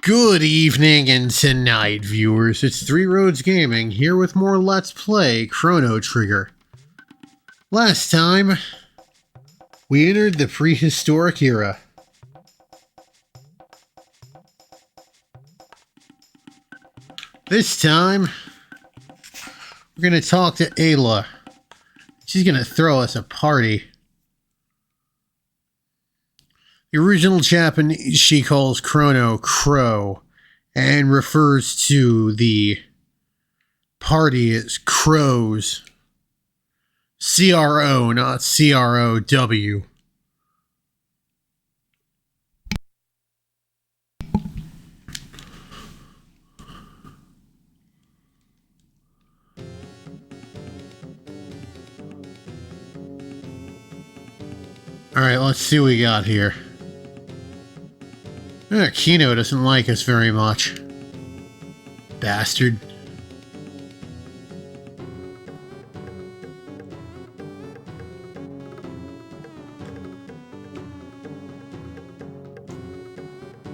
Good evening and tonight, viewers. It's Three Roads Gaming here with more Let's Play Chrono Trigger. Last time, we entered the prehistoric era. This time, we're going to talk to Ayla. She's going to throw us a party. The original Japanese she calls Crono Crow and refers to the party as crows. C-R-O, not C-R-O-W. Alright, let's see what we got here. Kino doesn't like us very much. Bastard.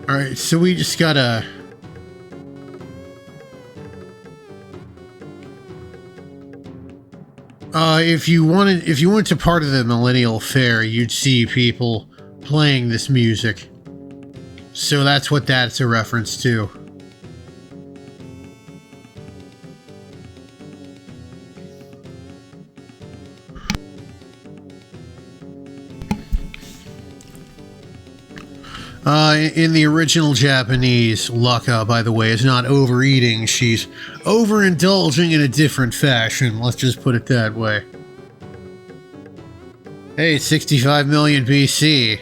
Alright, so we just gotta... if you went to part of the millennial fair, you'd see people playing this music. So that's what that's a reference to. In the original Japanese, Laka, by the way, is not overeating. She's overindulging in a different fashion. Let's just put it that way. Hey, 65 million BC.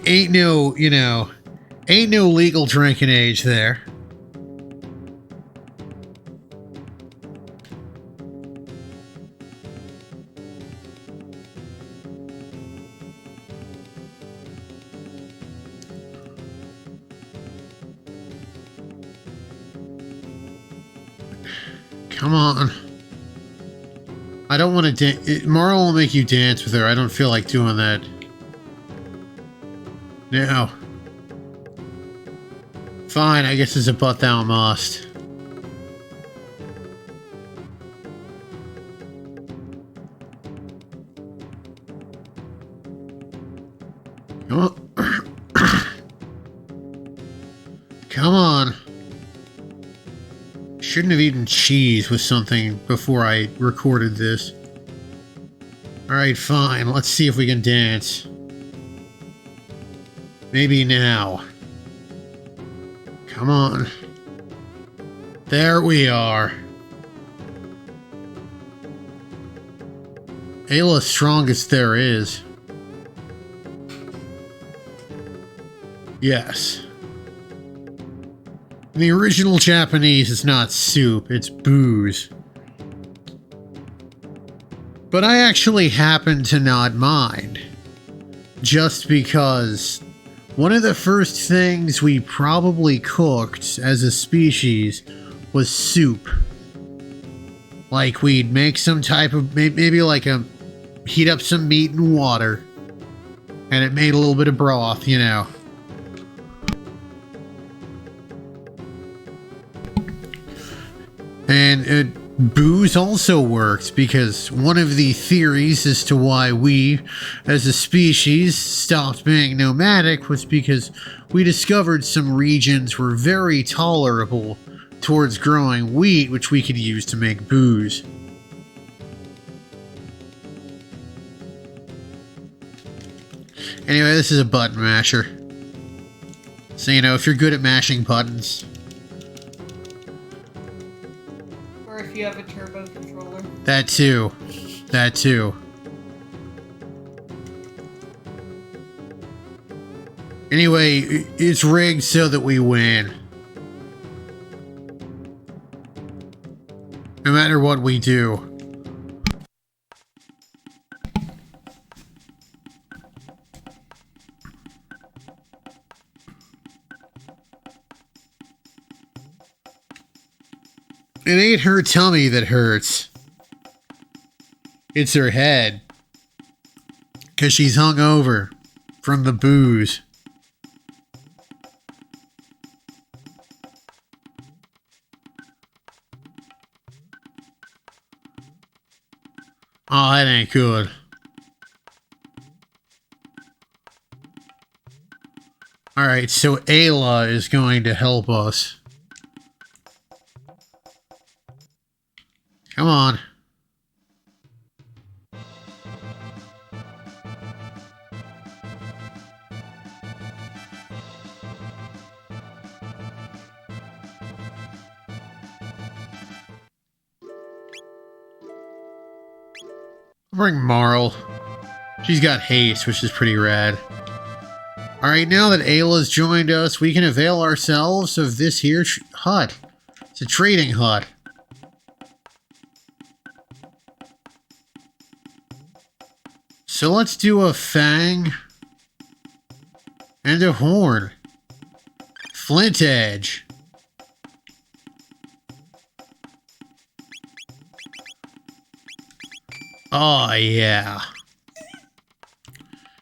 Ain't no, ain't no legal drinking age there. Come on. I don't want to dance. Mara will make you dance with her. I don't feel like doing that. No. Fine, I guess it's a but thou must. Come on. Come on. Shouldn't have eaten cheese with something before I recorded this. Alright, fine. Let's see if we can dance. Maybe now. Come on. There we are. Ayla's strongest there is. Yes. In the original Japanese, it's not soup, it's booze. But I actually happen to not mind. Just because one of the first things we probably cooked as a species was soup. Like we'd make some type of, maybe like heat up some meat and water. And it made a little bit of broth, you know. And booze also worked because one of the theories as to why we, as a species, stopped being nomadic was because we discovered some regions were very tolerable towards growing wheat, which we could use to make booze. Anyway, this is a button masher. So, you know, if you're good at mashing buttons... If you have a turbo controller. That too. That too. Anyway, it's rigged so that we win. No matter what we do. It ain't her tummy that hurts. It's her head. 'Cause she's hungover from the booze. Oh, that ain't good. Alright, so Ayla is going to help us. Come on. Bring Marl. She's got haste, which is pretty rad. Alright, now that Ayla's joined us, we can avail ourselves of this here hut. It's a trading hut. So let's do a fang and a horn. Flint edge. Oh, yeah.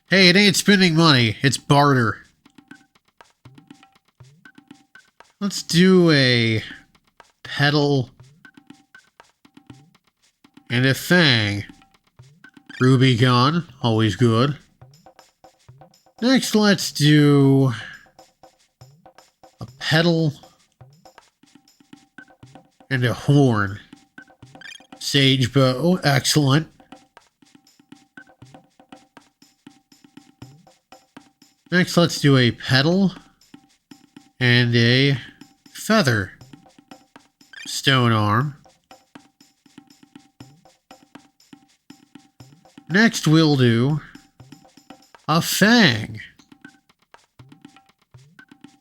Hey, it ain't spending money. It's barter. Let's do a petal and a fang. Ruby gun, always good. Next, let's do a petal and a horn. Sage bow, excellent. Next, let's do a petal and a feather. Stone arm. Next, we'll do a fang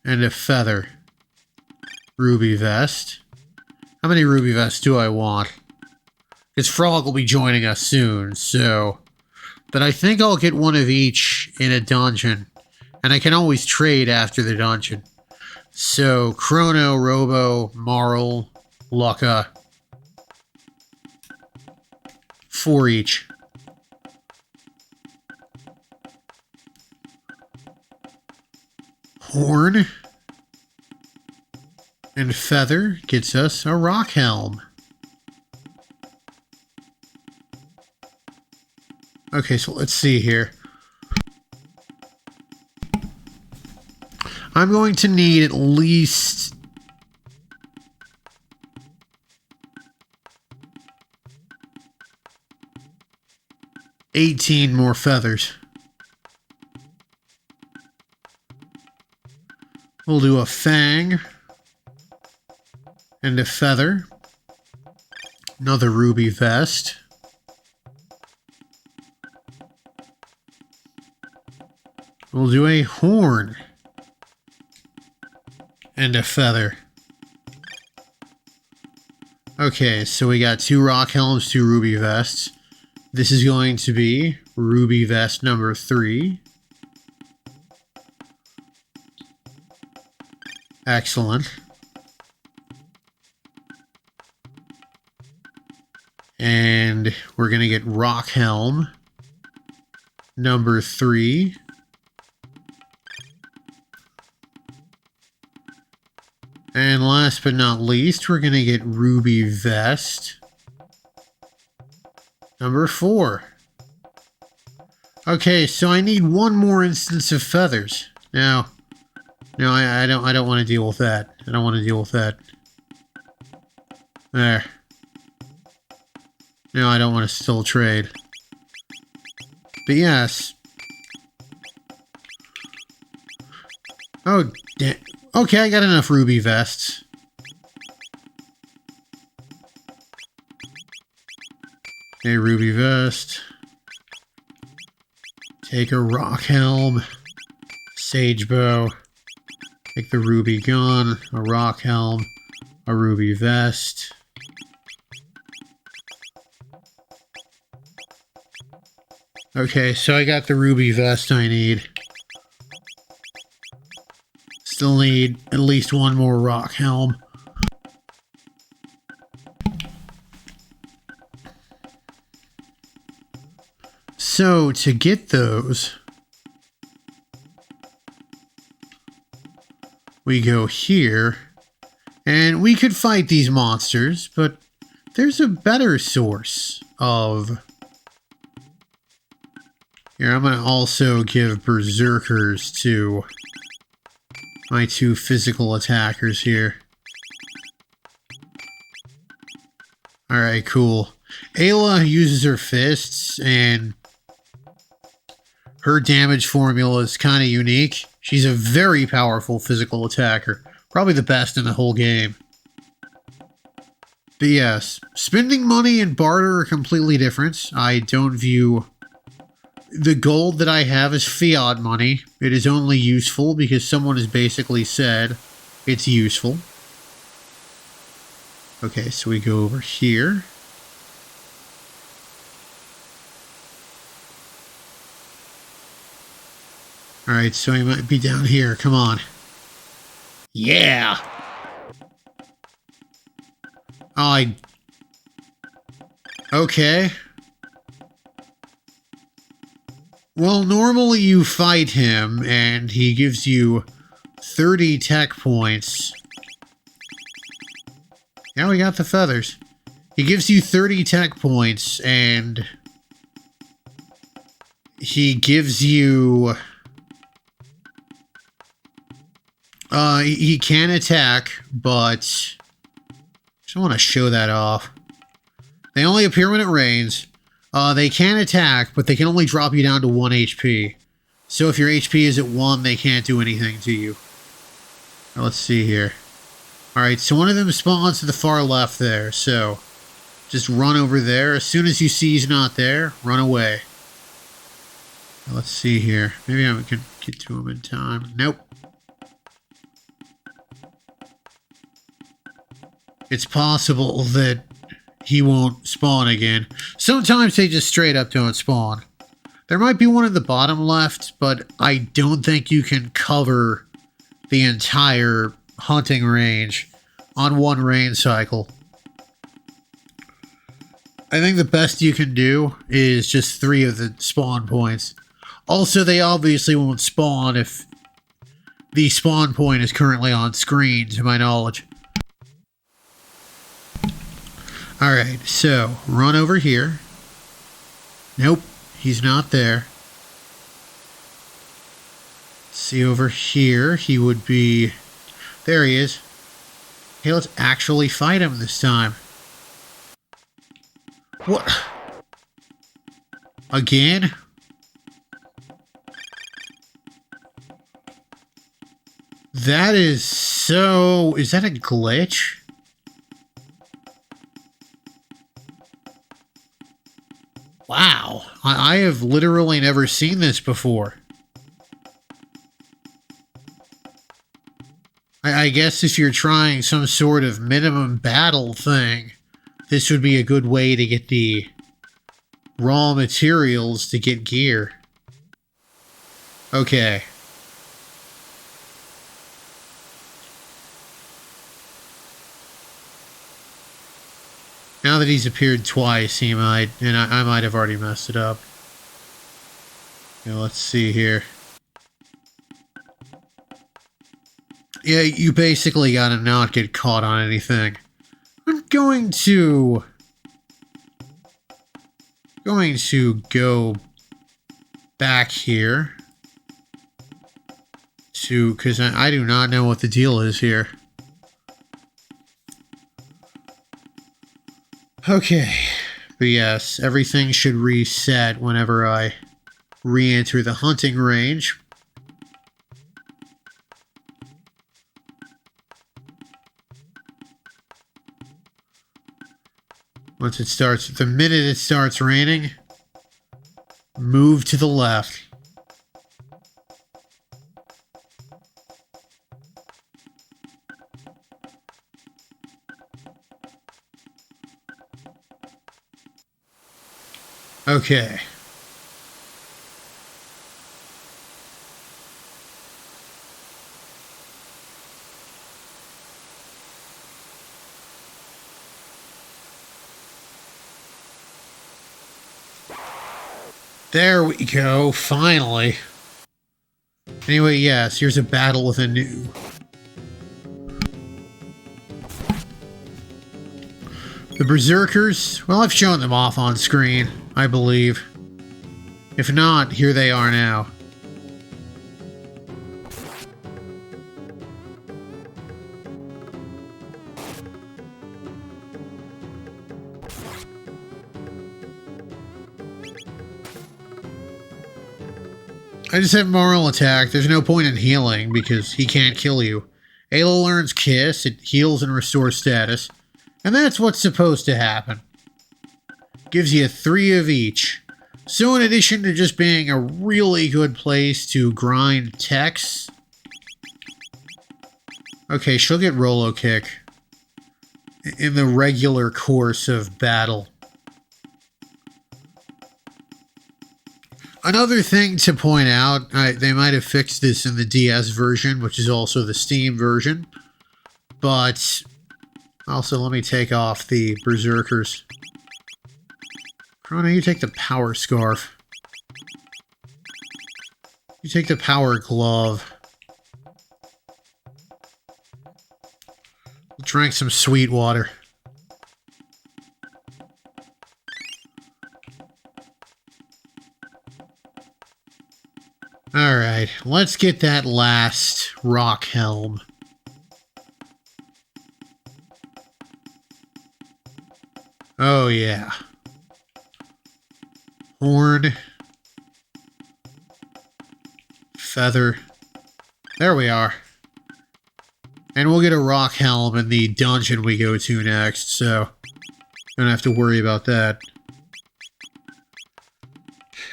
and a feather. Ruby vest. How many ruby vests do I want? Because Frog will be joining us soon, so... But I think I'll get one of each in a dungeon. And I can always trade after the dungeon. So, Crono, Robo, Marl, Lucca. 4 each. Horn and feather gets us a rock helm. Okay, so let's see here. I'm going to need at least 18 more feathers. We'll do a fang and a feather. Another ruby vest. We'll do a horn and a feather. Okay, so we got 2 rock helms, 2 ruby vests. This is going to be ruby vest number 3. Excellent. And we're going to get rock helm number 3. And last but not least, we're going to get ruby vest number 4. Okay, so I need one more instance of feathers. Now, no, I don't want to deal with that. I don't want to deal with that. There. No, I don't want to still trade. But yes. Oh, damn. Okay, I got enough ruby vests. A ruby vest. Take a rock helm. Sage bow. Take the ruby gun. A rock helm. A ruby vest. Okay, so I got the ruby vest I need. Still need at least one more rock helm. So, to get those, we go here, and we could fight these monsters, but there's a better source of Here, I'm going to also give berserkers to my 2 physical attackers here. Alright, cool. Ayla uses her fists, and her damage formula is kind of unique. She's a very powerful physical attacker. Probably the best in the whole game. But yes, spending money and barter are completely different. I don't view the gold that I have as fiat money. It is only useful because someone has basically said it's useful. Okay, so we go over here. Alright, so he might be down here. Come on. Yeah! Okay. Well, normally you fight him, and he gives you 30 tech points. Now we got the feathers. He gives you 30 tech points, and he gives you... he can attack, but... I want to show that off. They only appear when it rains. They can attack, but they can only drop you down to 1 HP. So if your HP is at 1, they can't do anything to you. Now, let's see here. Alright, so one of them spawns to the far left there, so just run over there. As soon as you see he's not there, run away. Now, let's see here. Maybe I can get to him in time. Nope. It's possible that he won't spawn again. Sometimes they just straight up don't spawn. There might be one at the bottom left, but I don't think you can cover the entire hunting range on one rain cycle. I think the best you can do is just 3 of the spawn points. Also, they obviously won't spawn if the spawn point is currently on screen, to my knowledge. Alright, so, run over here. Nope, he's not there. See over here, he would be... There he is. Okay, let's actually fight him this time. What? Again? That is so... Is that a glitch? Wow, I have literally never seen this before. I guess if you're trying some sort of minimum battle thing, this would be a good way to get the raw materials to get gear. Okay. Now that he's appeared twice, he might, and I might have already messed it up. Okay, let's see here. Yeah, you basically gotta not get caught on anything. I'm going to go back here to, because I do not know what the deal is here. Okay, but yes, everything should reset whenever I re-enter the hunting range. Once it starts, the minute it starts raining, move to the left. Okay. There we go, finally. Anyway, yes, here's a battle with a new. The Berserkers, well, I've shown them off on screen, I believe. If not, here they are now. I just have moral attack. There's no point in healing because he can't kill you. Ayla learns Kiss, it heals and restores status. And that's what's supposed to happen. Gives you 3 of each. So in addition to just being a really good place to grind techs... Okay, she'll get Rolo Kick in the regular course of battle. Another thing to point out, they might have fixed this in the DS version, which is also the Steam version. But also, let me take off the Berserkers. Crono, you take the Power Scarf. You take the Power Glove. Drank some sweet water. Alright, let's get that last rock helm. Oh yeah. Horn. Feather. There we are. And we'll get a rock helm in the dungeon we go to next, so don't have to worry about that.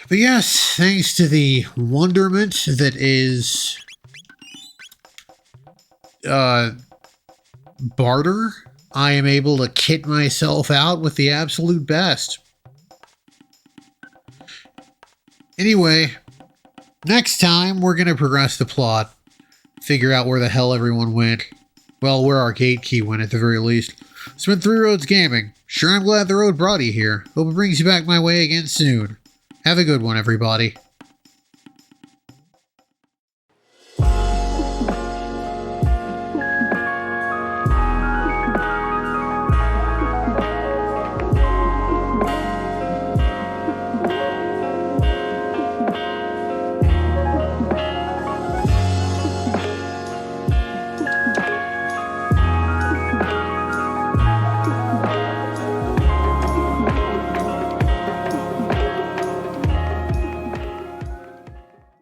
But yes, thanks to the wonderment that is barter, I am able to kit myself out with the absolute best. Anyway, next time we're going to progress the plot. Figure out where the hell everyone went. Well, where our gate key went at the very least. It's been Three Roads Gaming. Sure, I'm glad the road brought you here. Hope it brings you back my way again soon. Have a good one, everybody.